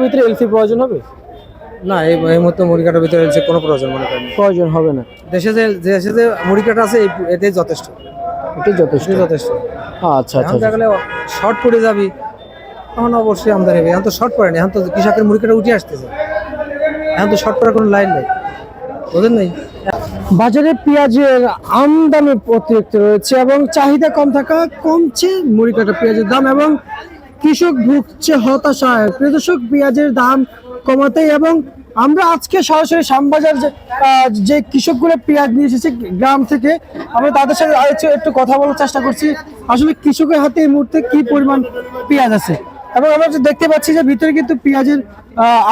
ভিতরে এলসি প্রয়োজন হবে? না, এই মুহূর্তে মুড়ি কাটার ভিতরে এলসি কোনো প্রয়োজন মনে করেন। প্রয়োজন হবে না, দেশে যে মুড়ি কাটা আছে এটাই যথেষ্ট, এটাই যথেষ্ট। যথেষ্ট। আচ্ছা আচ্ছা এখন দেখা গেলে শর্ট পড়ে যাবি, তখন অবশ্যই আমদানি হবে। এখন তো শর্ট পড়ে না, এখন তো কৃষকের মুড়ি কাটা উঠে আসতেছে, এখন তো শর্ট পড়ার কোনো লাইন নেই, বুঝেন নাই। বাজারে পেঁয়াজের আমদানি অতিরিক্ত রয়েছে এবং চাহিদা কম থাকা কমছে মুড়ি কাটা পেঁয়াজের দাম এবং কৃষক ভুগছে হতাশায়। প্রিয় দর্শক, পেঁয়াজের দাম কমাতে এবং আমরা আজকে সরাসরি শ্যামবাজার যে কৃষকগুলো পেঁয়াজ নিয়ে এসেছে গ্রাম থেকে, আমরা তাদের সাথে একটু কথা বলার চেষ্টা করছি আসলে কৃষকের হাতে এই মুহূর্তে কি পরিমাণ পেঁয়াজ আছে। এবং আমরা দেখতে পাচ্ছি যে ভিতরে কিন্তু পেঁয়াজের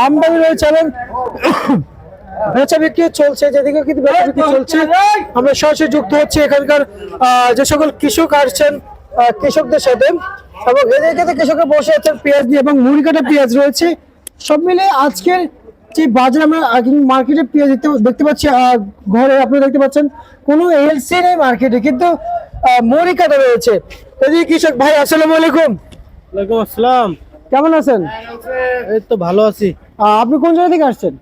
আমদানি রয়েছে এবং বেচা বিক্রি চলছে, যেদিকে কিন্তু বেচা বিক্রি চলছে। আমরা সরাসরি যুক্ত হচ্ছে এখানকার যে সকল কৃষক আসছেন কৃষকদের সাথে, এবং এদিকে কৃষকের বসে আছেন পেঁয়াজ দিয়ে এবং মুড়ি কাটা পেঁয়াজ রয়েছে। সব মিলে আজকের যে বাজার আমরা মার্কেটে পেঁয়াজ দেখতে পাচ্ছি, ঘরে আপনারা দেখতে পাচ্ছেন কোনো এলসি নেই মার্কেটে, কিন্তু মুড়ি কাটা রয়েছে। এদিকে কৃষক ভাই, আসসালামু আলাইকুম। ওয়ালাইকুম আসসালাম। কেমন আছেন? এই তো ভালো আছি। আপনি কোন জায়গা থেকে আসছেন?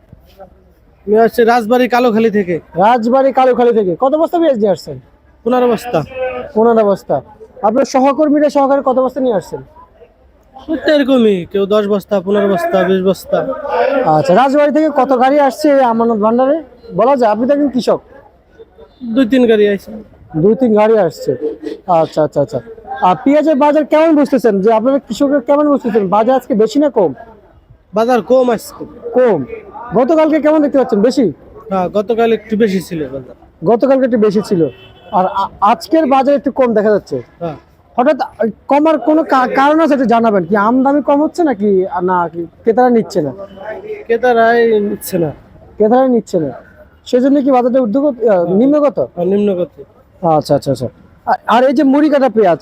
আমি আসছি রাজবাড়ি কালোখালী থেকে। রাজবাড়ি কালুখালী থেকে। কত বস্তা পেঁয়াজ নিয়ে আসছেন? 15 বস্তা। 15 বস্তা। আপনার সহকর্মীরা সহকারে কত বস্তা নিয়ে আসছেন? এরকমই, কেউ 10 বস্তা, 15 বস্তা, 20 বস্তা। আচ্ছা, রাজবাড়ি থেকে কত গাড়ি আসছে এই আমানত ভান্ডারে বলা যায়? আপনি তো একজন কৃষক। 2-3 গাড়ি আছে। 2-3 গাড়ি আসছে। আচ্ছা আচ্ছা আচ্ছা। আর পেঁয়াজের বাজার কেমন বুঝতেছেন? যে আপনারা কৃষকের কেমন বুঝতেছেন বাজার আজকে বেশি না কম? বাজার কম আজকে। কম। গতকালকে কেমন দেখতে পাচ্ছেন? বেশি? হ্যাঁ, গতকাল একটু বেশি ছিল বাজার। গতকালকে একটু বেশি ছিল, আর আজকের বাজার একটু কম দেখা যাচ্ছে। হ্যাঁ। হঠাৎ কমার কোনো কারণ আছে একটু জানাবেন? কি আমদানি কম হচ্ছে নাকি না ক্রেতারা নিচ্ছে না? ক্রেতারাই নিচ্ছে না। ক্রেতারা নিচ্ছে না, সেজন্য কি বাজারটা নিম্নগত? নিম্নগত। আচ্ছা আচ্ছা আচ্ছা। আর এই যে মুড়ি কাটা পেঁয়াজ,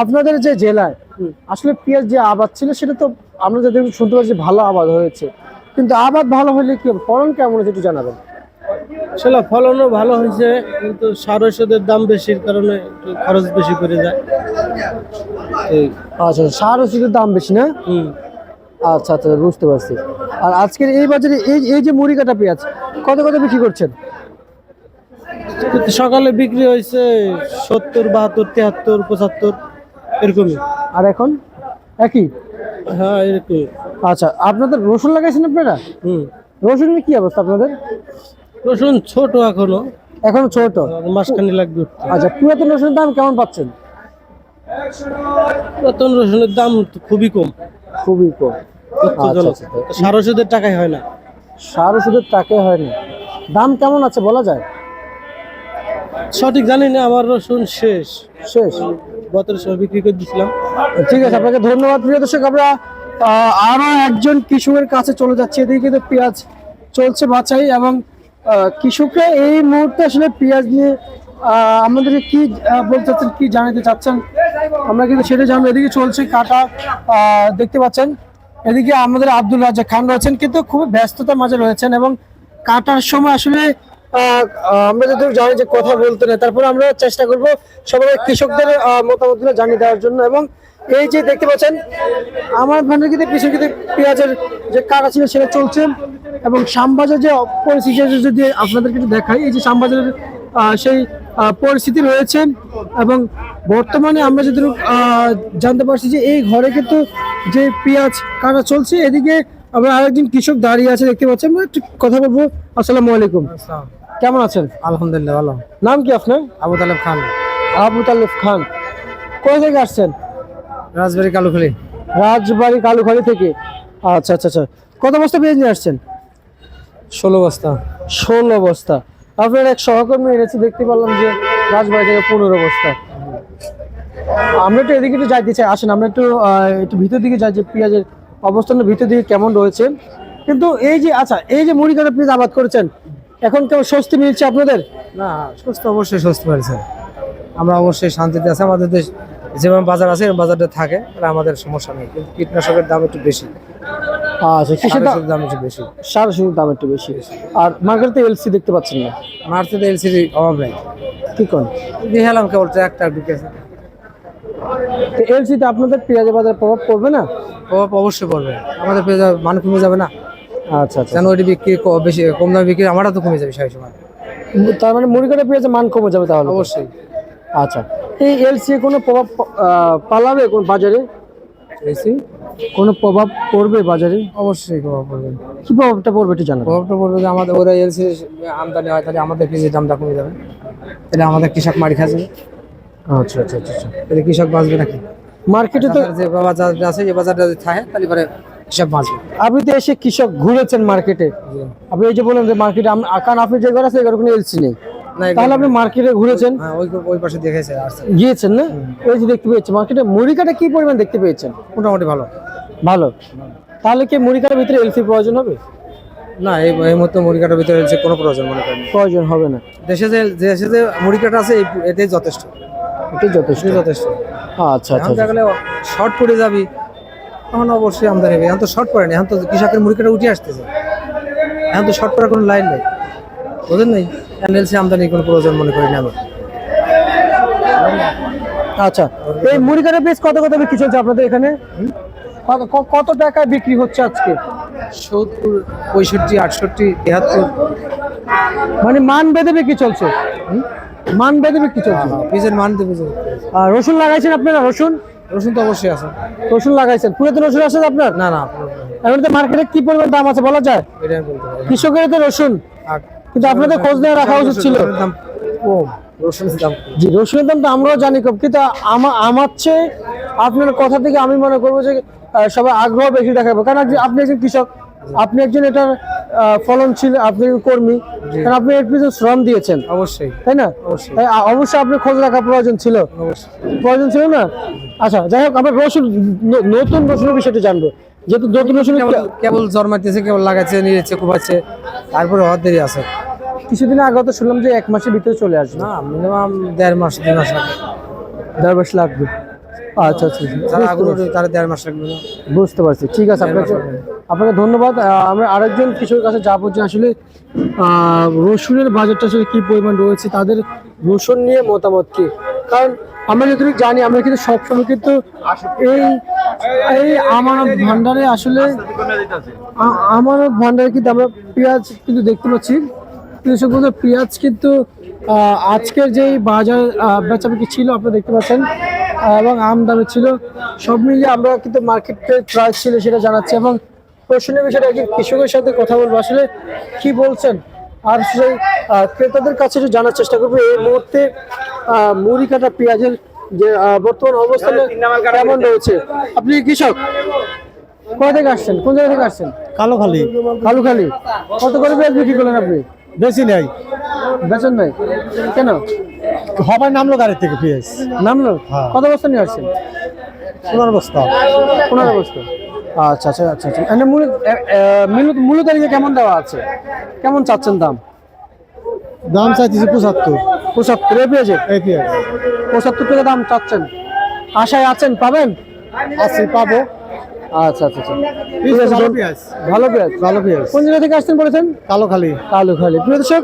আপনাদের যে জেলায় আসলে পেঁয়াজ যে আবাদ ছিল সেটা তো আমরা যদি শুনতে পাচ্ছি ভালো আবাদ হয়েছে, কিন্তু আবাদ ভালো হলে কি ফলন কেমন হয়েছে একটু জানাবেন? আসলে ফলনও ভালো হয়েছে, কিন্তু সার ওষুধের দাম বেশির কারণে একটু খরচ বেশি পড়ে যায়। আচ্ছা, সার ওষুধের দাম বেশি না? আচ্ছা আচ্ছা, বুঝতে পারছি। আর আজকের এই বাজারে এই যে মুড়ি কাটা পেঁয়াজ কত কত বিক্রি করছেন? সকালে বিক্রি হয়েছে 70, 72, 73, 75 এরকমই। আর এখন একই? হ্যাঁ, এরকমই। আচ্ছা, আপনাদের রসুন লাগাইছেন আপনারা? রসুনের কি অবস্থা আপনাদের? রসুন ছোট এখন ছোট, মাসখানি লাগবে। আচ্ছা, পুরাতন রসুনের দাম কেমন পাচ্ছেন? পুরাতন রসুনের দাম তো খুবই কম। খুবই কম। দুঃখজনক। সার ওষুধের টাকায় হয় না। সার ওষুধের টাকায় হয় না। দাম কেমন আছে বলা যায়? সঠিক জানি না, আমার রসুন শেষ। শেষ। গতের সময় বিক্রি করে দিয়েছিলাম। ঠিক আছে, আপনাকে ধন্যবাদ। প্রিয় দর্শক, আমরা আরো একজন কৃষকের কাছে চলে যাচ্ছি। এদিকে কিন্তু পেঁয়াজ চলছে বাছাই এবং কৃষকরা এই মুহূর্তে আসলে পেঁয়াজ নিয়ে আমাদেরকে কি বলতে চাচ্ছেন, কি জানাতে চাচ্ছেন, আমরা কিন্তু সেটা জানবো। এদিকে চলছে কাটা, দেখতে পাচ্ছেন। এদিকে আমাদের আব্দুল রাজ্জাক খান রয়েছেন, কিন্তু খুব ব্যস্ততার মাঝে রয়েছেন এবং কাটার সময় আসলে আমরা যদি জানি যে কথা বলতে নেই, তারপরে আমরা চেষ্টা করব সবাই কৃষকদের মতামতগুলো জানিয়ে দেওয়ার জন্য। এবং এই যে দেখতে পাচ্ছেন আমার ভান্ডার কিন্তু পিছনে কিন্তু পেঁয়াজের যে কাটা ছিল সেটা চলছে এবং শ্যামবাজার যে পরিস্থিতি যদি আপনাদেরকে একটু দেখাই, এই যে শ্যামবাজারের সেই পরিস্থিতি রয়েছে এবং বর্তমানে আমরা যদি জানতে পারছি যে এই ঘরে কিন্তু যে পেঁয়াজ কাটা চলছে, এদিকে আমরা আরেকজন কৃষক দাঁড়িয়ে আছে দেখতে পাচ্ছেন। আমরা একটু কথা বলবো। আসসালামু আলাইকুম, কেমন আছেন? আলহামদুলিল্লাহ ভালো। নাম কি আপনার? আবু তালেব খান। আবু তালেব খান, কোথা থেকে আসছেন? রাজবাড়ি কালোখালী। রাজবাড়ি কালুখালী থেকে। আচ্ছা আচ্ছা আচ্ছা। কত বস্তা পেঁয়াজ নিয়ে আসছেন? 16 বস্তা। 16 বস্তা। আপনার এক সহকর্মী এনেছে, দেখতে পারলাম যে রাজবাড়ি থেকে 15 বস্তা। আমরা একটু এদিকে একটু যাইতে চাই, আসেন আমরা একটু একটু ভিতর দিকে যাই যে পেঁয়াজের অবস্থানের ভিতর দিকে কেমন রয়েছে। কিন্তু এই যে আচ্ছা, এই যে মুড়ি কাটা পেঁয়াজ আবাদ করেছেন, এখন কেমন স্বস্তি মিলছে আপনাদের? না, সুস্থ অবশ্যই স্বস্তি পাইছে। আমরা অবশ্যই শান্তিতে আছি। আমাদের দেশ যেমন বাজার আছে এরকম বাজারটা থাকে, আর আমাদের সমস্যা নেই। কিন্তু কীটনাশকের দাম একটু বেশি। আচ্ছা, কিসের দাম একটু বেশি? সার ওষুধের দাম একটু বেশি। আর মার্কেটে এলসি দেখতে পাচ্ছেন না? মার্কেটে এলসির অভাব নেই। কি কোন দিলাম কেবল ট্রাক্টর ঢুকেছে। এলসিতে আপনাদের পেঁয়াজের বাজারে প্রভাব পড়বে না? প্রভাব অবশ্যই পড়বে, আমাদের পেঁয়াজ মান কমে যাবে না। আচ্ছা আচ্ছা। যেন ওইটি বিক্রি বেশি কম দামে বিক্রি, আমারও তো কমে যাবে সেই সময়। তার মানে মুড়ি কাটা পেঁয়াজের মান কমে যাবে তাহলে? অবশ্যই। আচ্ছা, এই এলসি কোনো প্রভাব পালাবে কোন বাজারে? এসি কোনো প্রভাব পড়বে বাজারে? অবশ্যই প্রভাব পড়বে। কি প্রভাবটা পড়বে একটু জানাবো? প্রভাবটা পড়বে যে আমাদের ওরা এলসি আমদানি হয়, তাহলে আমাদের পেঁয়াজের দামটা কমে যাবে, তাহলে আমাদের কৃষক মারি খাচ্ছে। আচ্ছা আচ্ছা আচ্ছা আচ্ছা। তাহলে কৃষক বাঁচবে নাকি? মার্কেটে তো যে বাজারটা আছে, এই বাজারটা যদি থাকে তাহলে পরে কৃষক বাঁচবে। আপনি তো এসে কৃষক ঘুরেছেন মার্কেটে, আপনি এই যে বললেন যে মার্কেটে কারণ আপনি যে ঘর আছে এখানে কোনো এলসি নেই, না, তাহলে আপনি মার্কেটে ঘুরেছেন? হ্যাঁ, ওই পাশে দেখেছে আসছে। গিয়েছেন না? ওই যে দেখতে পেয়েছেন মার্কেটে মুড়ি কাটা কি পরিমাণ দেখতে পেয়েছেন? মোটামুটি ভালো। ভালো। তাহলে কি মুড়ি কাটার ভিতরে এলসি প্রয়োজন হবে? না, এই মুহূর্তে মুড়ি কাটার ভিতরে এলসি কোনো প্রয়োজন মনে করেন। প্রয়োজন হবে না। দেশে যে মুড়ি কাটা আছে এটাই যথেষ্ট, এটাই যথেষ্ট। এটাই যথেষ্ট। আচ্ছা আচ্ছা এখন দেখা গেলে শর্ট পড়ে যাবি, তখন অবশ্যই আমদানি হবে। এখন তো শর্ট পড়ে না, এখন তো কৃষকের মুড়ি কাটা উঠে আসতেছে, এখন তো শর্ট পড়ার কোনো লাইন নেই, বুঝলেন নাই? এলসি আমদানি কোনো প্রয়োজন মনে করি না আমি। আচ্ছা, এই মুড়ি কাটা পেঁয়াজ কত কত বিক্রি চলছে আপনাদের এখানে? কত টাকায় বিক্রি হচ্ছে আজকে? 70, 65, 68, 73। মানে মান বেঁধে বিক্রি চলছে? মান বেঁধে বিক্রি চলছে। বীজের মান দেবে। আর রসুন লাগাইছেন আপনারা? রসুন রসুন তো অবশ্যই আছে। রসুন লাগাইছেন? পুরাতন রসুন আছে আপনার? না না, এখন তো মার্কেটে কি পরিমাণ দাম আছে বলা যায়? এটা আমি বলতে পারবো না। কৃষকের তো রসুন, কিন্তু আপনাদের খোঁজ নিয়ে রাখা উচিত ছিল। রসুনের দাম কম, রসুনের দাম কম। জি, রসুনের দাম তো আমরাও জানি কম, কিন্তু আমার চেয়ে আপনার কথা থেকে আমি মনে করবো যে সবাই আগ্রহ বেশি দেখাবো, কারণ আপনি একজন কৃষক, আপনি একজন এটার ফলনশীল, আপনি কর্মী, কারণ আপনি এর পিছনে শ্রম দিয়েছেন, অবশ্যই তাই না? অবশ্যই তাই অবশ্যই আপনি খোঁজ রাখা প্রয়োজন ছিল। প্রয়োজন ছিল না? আচ্ছা, যাই হোক, আমরা রসুন নতুন রসুনের বিষয়টা জানবো, যেহেতু নতুন রসুন কেবল জন্মাইতেছে, কেবল লাগাচ্ছে, নিয়েছে, কুপাচ্ছে, তারপরে হওয়ার দেরি আছে। কিছুদিন আগে তো শুনলাম যে 1 মাসের ভিতরে চলে আসবে। না, মিনিমাম 1.5 মাস 2 মাস লাগবে। 1.5 মাস লাগবে। আচ্ছা আচ্ছা, যারা আগ্রহী তারা 1.5 মাস লাগবে। বুঝতে পারছি, ঠিক আছে, আপনাকে ধন্যবাদ। আমরা আরেকজন কৃষকের কাছে যাবো যে আসলে রসুনের বাজারটা আসলে কি পরিমাণ রয়েছে, তাদের রসুন নিয়ে মতামত কি। কারণ আমরা যতটুকু জানি, আমরা কিন্তু সবসময় কিন্তু এই আমানত ভান্ডারে আসলে আমানত ভান্ডারে কিন্তু আমরা পেঁয়াজ কিন্তু দেখতে পাচ্ছি। কৃষক বন্ধু, পেঁয়াজ কিন্তু আজকের যেই বাজার বেচাবিক্রি ছিল আপনারা দেখতে পাচ্ছেন, এবং আমদানি ছিল, সব মিলিয়ে আমরা কিন্তু মার্কেটে প্রাইস ছিল সেটা জানাচ্ছি, এবং প্রশ্নের বিষয়টা একজন কৃষকের সাথে কথা বলবো আসলে কি বলছেন, আর সেই ক্রেতাদের কাছে একটু জানার চেষ্টা করবো এই মুহূর্তে মুড়ি কাটা পেঁয়াজের যে বর্তমান অবস্থানে কেমন রয়েছে। আপনি কৃষক, কোথা থেকে আসছেন, কোন জায়গা থেকে আসছেন? কালোখালী। কালুখালী। কত করে পেঁয়াজ বিক্রি করলেন আপনি? বেশি নেই, বেচেন নাই কেন? সবাই নামলো গাড়ি থেকে পেঁয়াজ। নামলো? হ্যাঁ। কত বস্তা নিয়ে আসছেন? 15 বস্তা। 15 বস্তা। আচ্ছা আচ্ছা আচ্ছা আচ্ছা। এখানে মূল তারিখে কেমন দেওয়া আছে, কেমন চাচ্ছেন দাম? দাম চাইতেছি 75। 75 এই পেঁয়াজের? এই পেঁয়াজ 75 টাকা দাম চাচ্ছেন, আশায় আছেন পাবেন? আছে, পাবো। আচ্ছা আচ্ছা আচ্ছা, ঠিক আছে। ভালো পেঁয়াজ, ভালো পেঁয়াজ। ভালো পেঁয়াজ। কোন জায়গা থেকে আসছেন বলেছেন? কালোখালী। কালুখালী। প্রিয় দর্শক,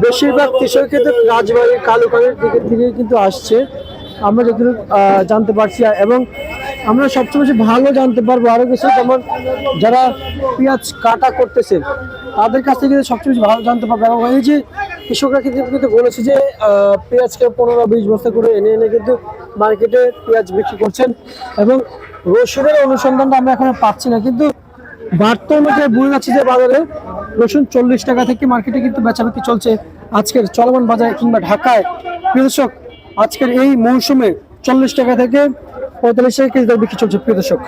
বেশিরভাগ কৃষক কিন্তু রাজবাড়ির কালুখালীর দিকে থেকে কিন্তু আসছে, আমরা যতটুকু জানতে পারছি, এবং আমরা সবচেয়ে বেশি ভালো জানতে পারবো আরো কিছু, যেমন যারা পেঁয়াজ কাটা করতেছেন তাদের কাছ থেকে কিন্তু সবচেয়ে বেশি ভালো জানতে পারবো। এবং এই যে কৃষকরা কিন্তু বলেছে যে পেঁয়াজকে 15-20 বস্তা করে এনে এনে কিন্তু মার্কেটে পেঁয়াজ বিক্রি করছেন, এবং রসুনের অনুসন্ধানটা আমরা এখন পাচ্ছি না, কিন্তু বার্তা অনুযায়ী বোঝা যাচ্ছে যে বাজারে রসুন 40 টাকা থেকে মার্কেটে কিন্তু বেচাবিক্রি চলছে আজকের চলমান বাজারে কিংবা ঢাকায়। প্রিয় দর্শক, আজকের এই মৌসুমে 40 টাকা থেকে 45 টাকা কেজি দর বিক্রি চলছে প্রিয় দর্শক।